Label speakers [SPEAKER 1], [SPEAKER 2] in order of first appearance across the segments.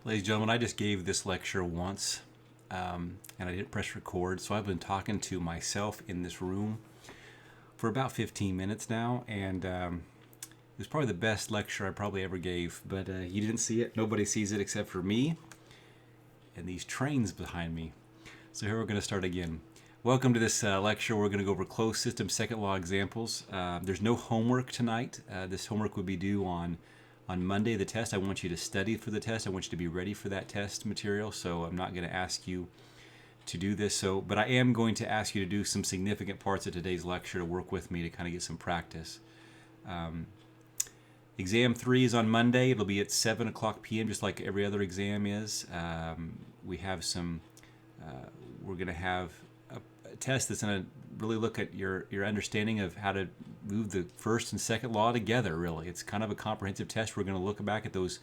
[SPEAKER 1] Ladies and gentlemen, I just gave this lecture once and I didn't press record, so I've been talking to myself in this room for about 15 minutes now, and it was probably the best lecture I probably ever gave, but you didn't see it. Nobody sees it except for me and these trains behind me. So here we're going to start again. Welcome to this lecture. We're going to go over closed system second law examples. There's no homework tonight. This homework would be due on Monday, the test. I want you to study for the test. I want you to be ready for that test material, so I'm not going to ask you to do this. But I am going to ask you to do some significant parts of today's lecture to work with me to kind of get some practice. Exam 3 is on Monday. It'll be at 7 o'clock p.m. just like every other exam is. We have some, we're going to have a test that's going to really look at your understanding of how to move the first and second law together, really. It's kind of a comprehensive test. We're going to look back at those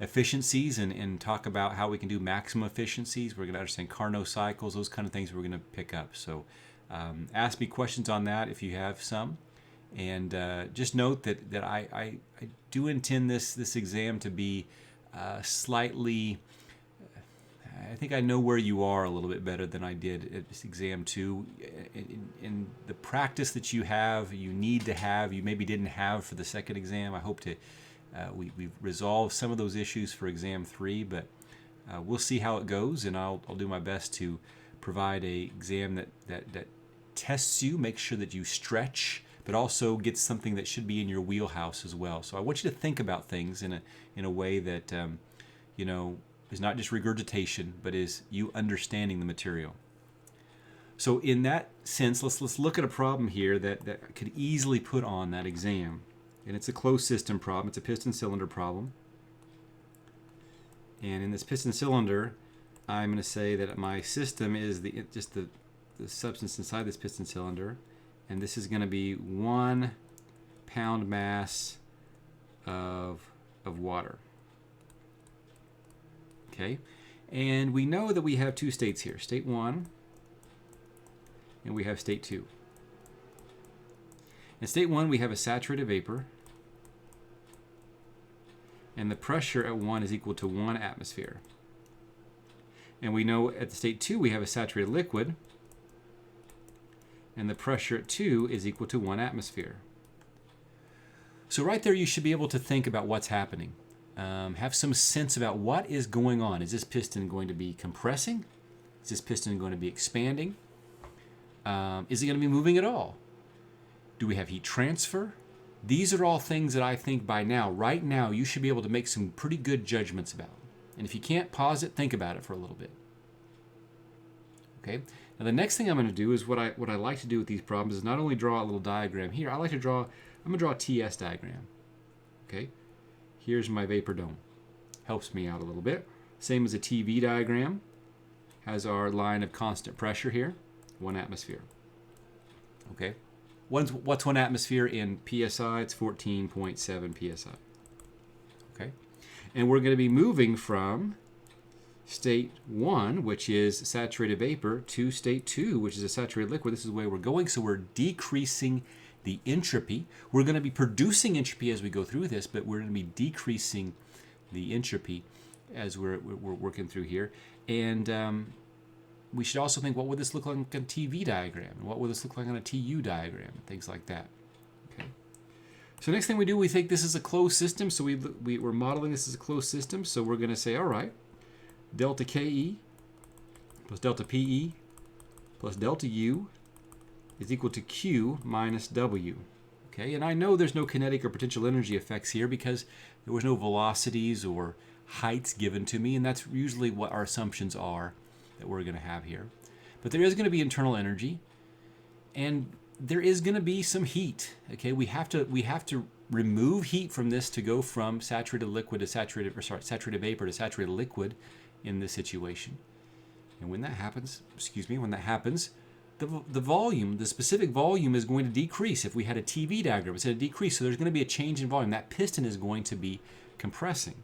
[SPEAKER 1] efficiencies and talk about how we can do maximum efficiencies. We're going to understand Carnot cycles, those kind of things we're going to pick up. So ask me questions on that if you have some. And just note that I do intend this exam to be slightly... I think I know where you are a little bit better than I did at this exam 2. In the practice that you have, you need to have, you maybe didn't have for the second exam. I hope to we've resolved some of those issues for exam 3, but we'll see how it goes, and I'll do my best to provide a exam that tests you, makes sure that you stretch, but also gets something that should be in your wheelhouse as well. So I want you to think about things in a way that is not just regurgitation, but is you understanding the material. So in that sense, let's look at a problem here that could easily put on that exam. And it's a closed system problem. It's a piston cylinder problem. And in this piston cylinder, I'm going to say that my system is the substance inside this piston cylinder. And this is going to be 1 pound mass of water. Okay, and we know that we have two states here, state 1 and we have state 2. In state 1 we have a saturated vapor, and the pressure at 1 is equal to 1 atmosphere. And we know at the state 2 we have a saturated liquid, and the pressure at 2 is equal to 1 atmosphere. So right there you should be able to think about what's happening. Have some sense about what is going on. Is this piston going to be compressing? Is this piston going to be expanding? Is it going to be moving at all? Do we have heat transfer? These are all things that I think by now, right now, you should be able to make some pretty good judgments about. And if you can't pause it, think about it for a little bit. Okay. Now the next thing I'm going to do is what I like to do with these problems is not only draw a little diagram here. I'm going to draw a TS diagram. Okay. Here's my vapor dome. Helps me out a little bit. Same as a TV diagram. Has our line of constant pressure here. 1 atmosphere. Okay. What's 1 atmosphere in PSI? It's 14.7 PSI. Okay. And we're going to be moving from state 1, which is saturated vapor, to state 2, which is a saturated liquid. This is the way we're going. So we're decreasing the entropy. We're going to be producing entropy as we go through this, but we're going to be decreasing the entropy as we're working through here. And we should also think, what would this look like on a TV diagram? And what would this look like on a TU diagram? Things like that. Okay. So next thing we do, we think this is a closed system. So we're modeling this as a closed system. So we're going to say, all right, delta KE plus delta PE plus delta U is equal to Q minus W. Okay, and I know there's no kinetic or potential energy effects here because there was no velocities or heights given to me, and that's usually what our assumptions are that we're going to have here. But there is going to be internal energy, and there is going to be some heat. Okay, we have to remove heat from this to go from saturated vapor to saturated liquid in this situation. And when that happens, the volume, the specific volume is going to decrease. If we had a TV diagram, it's going to decrease. So there's going to be a change in volume. That piston is going to be compressing.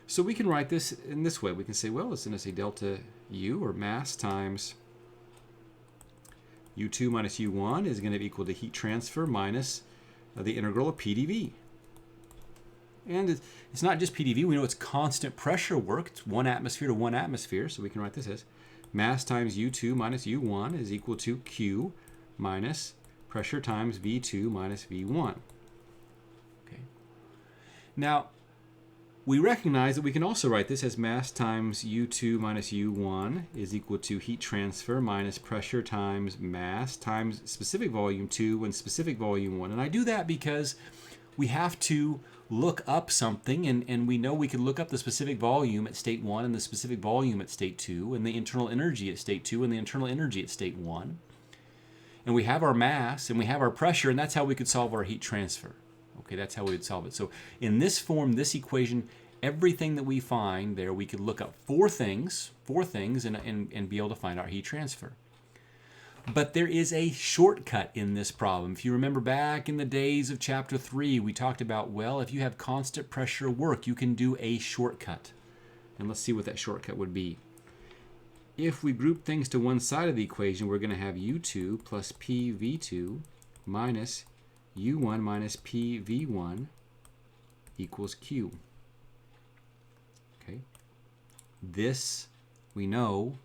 [SPEAKER 1] So we can write this in this way. We can say, well, it's going to say delta U, or mass, times U2 minus U1 is going to be equal to heat transfer minus the integral of PdV. And it's not just PDV. We know it's constant pressure work. It's 1 atmosphere to 1 atmosphere. So we can write this as mass times U2 minus U1 is equal to Q minus pressure times V2 minus V1. Okay. Now, we recognize that we can also write this as mass times U2 minus U1 is equal to heat transfer minus pressure times mass times specific volume 2 and specific volume 1. And I do that because we have to look up something, and we know we can look up the specific volume at state 1 and the specific volume at state 2 and the internal energy at state 2 and the internal energy at state 1. And we have our mass and we have our pressure, and that's how we could solve our heat transfer. Okay, that's how we would solve it. So in this form, this equation, everything that we find there, we could look up four things and be able to find our heat transfer. But there is a shortcut in this problem. If you remember back in the days of chapter 3, we talked about, well, if you have constant pressure work, you can do a shortcut. And let's see what that shortcut would be. If we group things to one side of the equation, we're going to have U2 plus PV2 minus U1 minus PV1 equals Q. Okay. This we know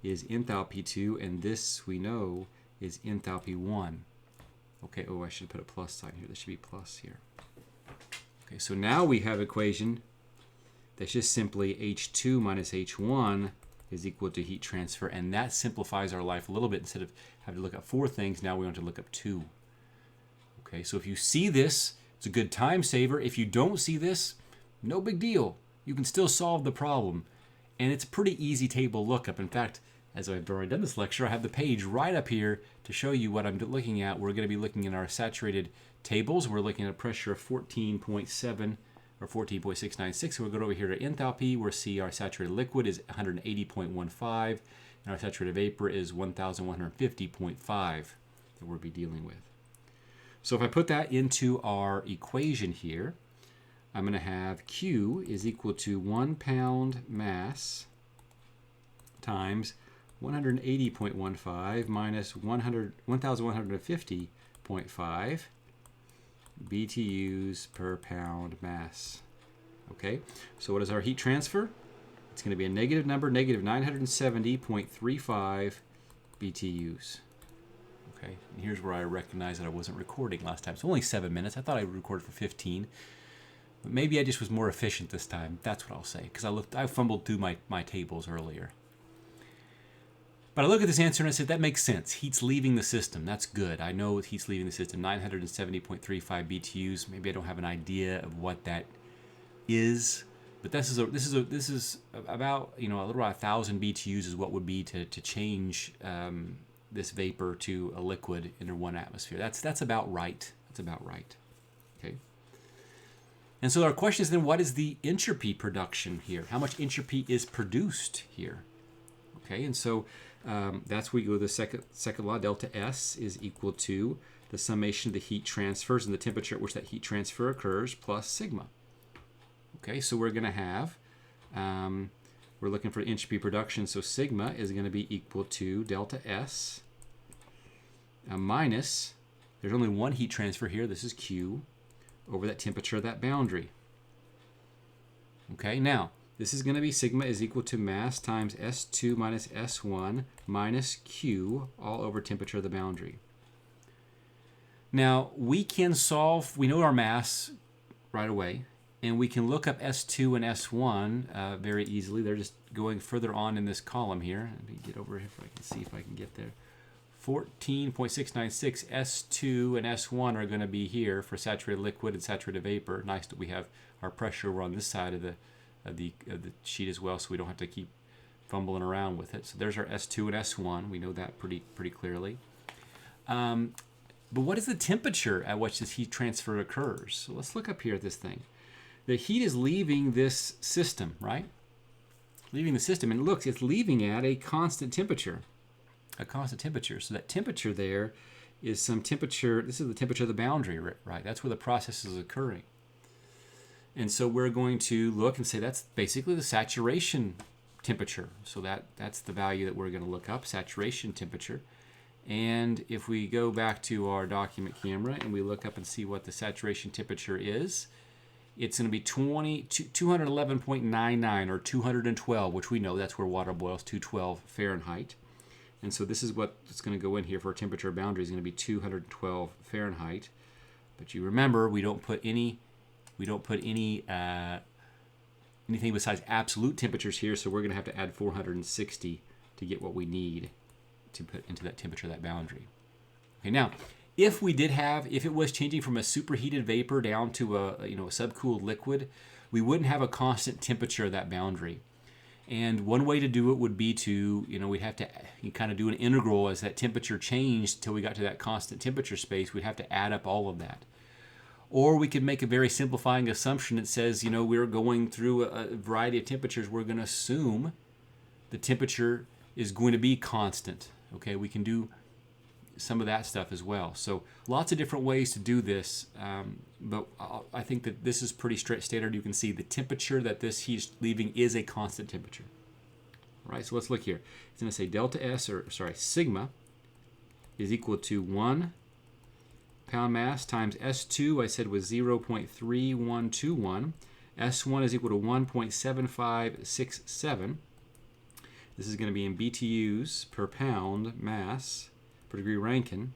[SPEAKER 1] is enthalpy 2, and this we know is enthalpy 1. Okay, oh, I should put a plus sign here. There should be plus here. Okay, so now we have an equation that's just simply H2 minus H1 is equal to heat transfer, and that simplifies our life a little bit. Instead of having to look up four things, now we want to look up two. Okay, so if you see this, it's a good time saver. If you don't see this, no big deal. You can still solve the problem. And it's a pretty easy table lookup. In fact, as I've already done this lecture, I have the page right up here to show you what I'm looking at. We're going to be looking at our saturated tables. We're looking at a pressure of 14.7 or 14.696. So we'll go over here to enthalpy. We'll see our saturated liquid is 180.15, and our saturated vapor is 1,150.5 that we'll be dealing with. So if I put that into our equation here, I'm going to have Q is equal to 1 pound mass times 180.15 minus 1,150.5 BTUs per pound mass. Okay, so what is our heat transfer? It's going to be a negative number, negative 970.35 BTUs. Okay, and here's where I recognize that I wasn't recording last time. It's only 7 minutes. I thought I would record for 15. But maybe I just was more efficient this time. That's what I'll say, because I fumbled through my tables earlier. But I look at this answer and I said, that makes sense. Heat's leaving the system. That's good. I know heat's leaving the system. 970.35 BTUs. Maybe I don't have an idea of what that is, but this is about, a little about 1,000 BTUs is what would be to change this vapor to a liquid under 1 atmosphere. That's about right. That's about right. Okay. And so our question is then, what is the entropy production here? How much entropy is produced here? Okay, and so that's where you go to the second law. Delta S is equal to the summation of the heat transfers and the temperature at which that heat transfer occurs plus sigma. Okay, so we're going to have, we're looking for entropy production, so sigma is going to be equal to delta S minus, there's only one heat transfer here, this is Q, over that temperature of that boundary. Okay, now, this is going to be sigma is equal to mass times S2 minus S1 minus Q all over temperature of the boundary. Now, we can solve, we know our mass right away, and we can look up S2 and S1 very easily. They're just going further on in this column here. Let me get over here if I can see if I can get there. 14.696 S2 and S1 are going to be here for saturated liquid and saturated vapor. Nice that we have our pressure over on this side of the sheet as well, so we don't have to keep fumbling around with it. So there's our S2 and S1. We know that pretty clearly. But what is the temperature at which this heat transfer occurs? So let's look up here at this thing. The heat is leaving this system, right? Leaving the system, and look, it's leaving at a constant temperature. A constant temperature. So that temperature there is some temperature. This is the temperature of the boundary, right? That's where the process is occurring. And so we're going to look and say that's basically the saturation temperature. So that's the value that we're going to look up, saturation temperature. And if we go back to our document camera and we look up and see what the saturation temperature is, it's going to be 211.99 or 212, which we know that's where water boils, 212 Fahrenheit. And so this is what it's going to go in here for our temperature boundary is going to be 212 Fahrenheit. But you remember we don't put any anything besides absolute temperatures here, so we're going to have to add 460 to get what we need to put into that temperature, that boundary. Okay, now if it was changing from a superheated vapor down to a subcooled liquid, we wouldn't have a constant temperature of that boundary. And one way to do it would be to, we'd have to kind of do an integral as that temperature changed till we got to that constant temperature space. We'd have to add up all of that. Or we could make a very simplifying assumption that says, we're going through a variety of temperatures. We're going to assume the temperature is going to be constant. Okay, we can do some of that stuff as well. So lots of different ways to do this, but I think that this is pretty standard. You can see the temperature that this heat is leaving is a constant temperature. All right, so let's look here. It's going to say delta S, sigma, is equal to 1 pound mass times S2, I said was 0.3121. S1 is equal to 1.7567. This is going to be in BTUs per pound mass per degree Rankine,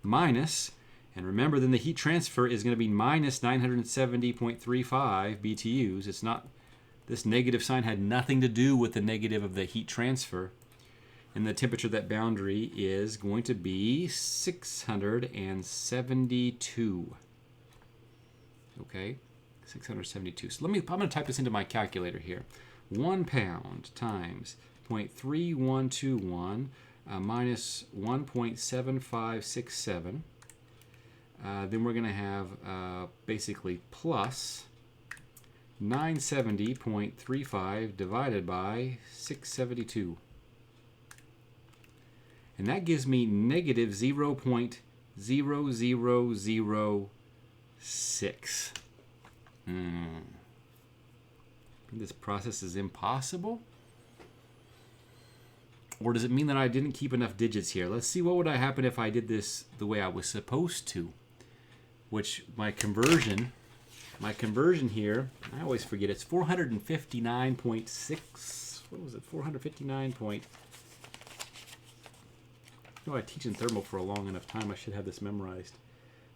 [SPEAKER 1] minus, and remember then the heat transfer is going to be minus 970.35 BTUs. It's not, this negative sign had nothing to do with the negative of the heat transfer. And the temperature of that boundary is going to be 672. Okay, 672. So I'm going to type this into my calculator here. 1 pound times 0.3121 minus 1.7567. Then we're going to have basically plus 970.35 divided by 672. And that gives me negative 0.0006. This process is impossible? Or does it mean that I didn't keep enough digits here? Let's see what would happen if I did this the way I was supposed to. Which my conversion here, I always forget, it's 459.6. What was it? 459. I teach in thermal for a long enough time. I should have this memorized.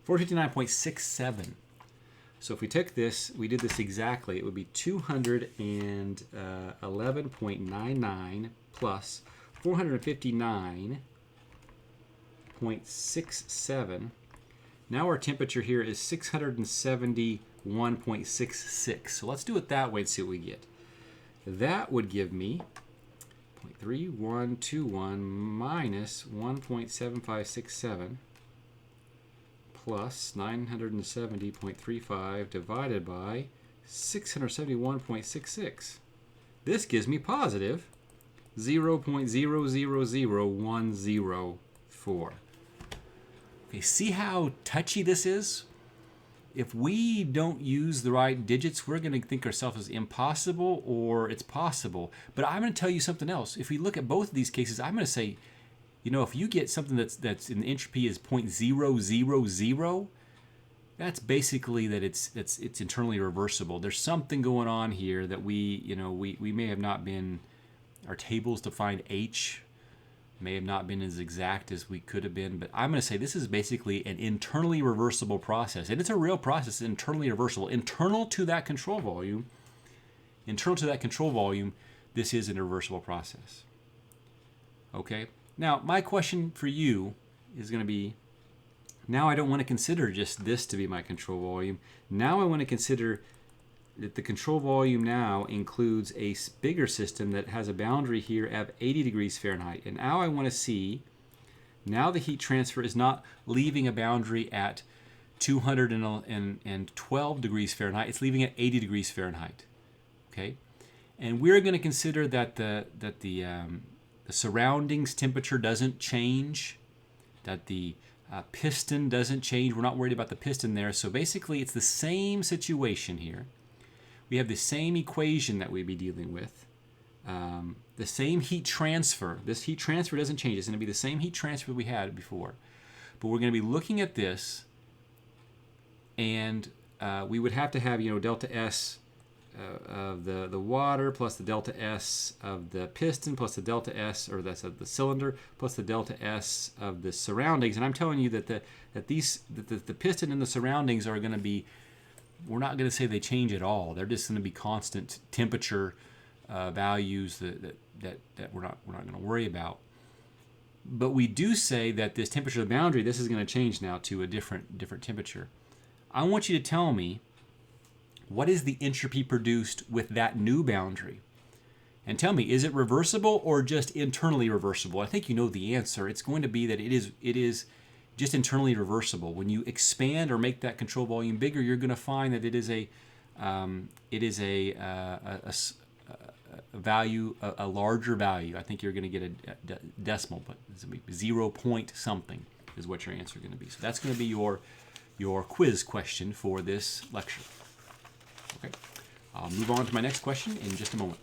[SPEAKER 1] 459.67. So if we took this, we did this exactly, it would be 211.99 plus 459.67. Now our temperature here is 671.66. So let's do it that way and see what we get. That would give me 0.3121 minus 1.7567 plus 970.35 divided by 671.66. This gives me positive 0.000104. Okay, see how touchy this is? If we don't use the right digits, we're going to think ourselves as impossible or it's possible. But I'm going to tell you something else. If we look at both of these cases, I'm going to say, if you get something that's in the entropy is 0.000, that's basically that it's internally reversible. There's something going on here that we may have not been, our tables to find H may have not been as exact as we could have been, but I'm going to say this is basically an internally reversible process. And it's a real process, internally reversible. Internal to that control volume, this is an irreversible process. Okay? Now, my question for you is going to be, now I don't want to consider just this to be my control volume. Now I want to consider that the control volume now includes a bigger system that has a boundary here at 80 degrees Fahrenheit. And now I want to see, now the heat transfer is not leaving a boundary at 212 degrees Fahrenheit. It's leaving at 80 degrees Fahrenheit. Okay? And we're going to consider that the surroundings temperature doesn't change, that the piston doesn't change. We're not worried about the piston there. So basically, it's the same situation here. We have the same equation that we'd be dealing with. The same heat transfer. This heat transfer doesn't change. It's going to be the same heat transfer we had before. But we're going to be looking at this, and we would have to have, delta S of the water plus the delta S of the piston plus the delta S, or that's of the cylinder, plus the delta S of the surroundings. And I'm telling you that the piston and the surroundings are going to be, we're not going to say they change at all. They're just going to be constant temperature values that we're not going to worry about. But we do say that this temperature boundary, this is going to change now to a different temperature. I want you to tell me, what is the entropy produced with that new boundary? And tell me, is it reversible or just internally reversible? I think you know the answer. It's going to be that it is just internally reversible. When you expand or make that control volume bigger, you're going to find that it is a value, a larger value. I think you're going to get a decimal, but it's going to be 0 point something is what your answer is going to be. So that's going to be your quiz question for this lecture. Okay, I'll move on to my next question in just a moment.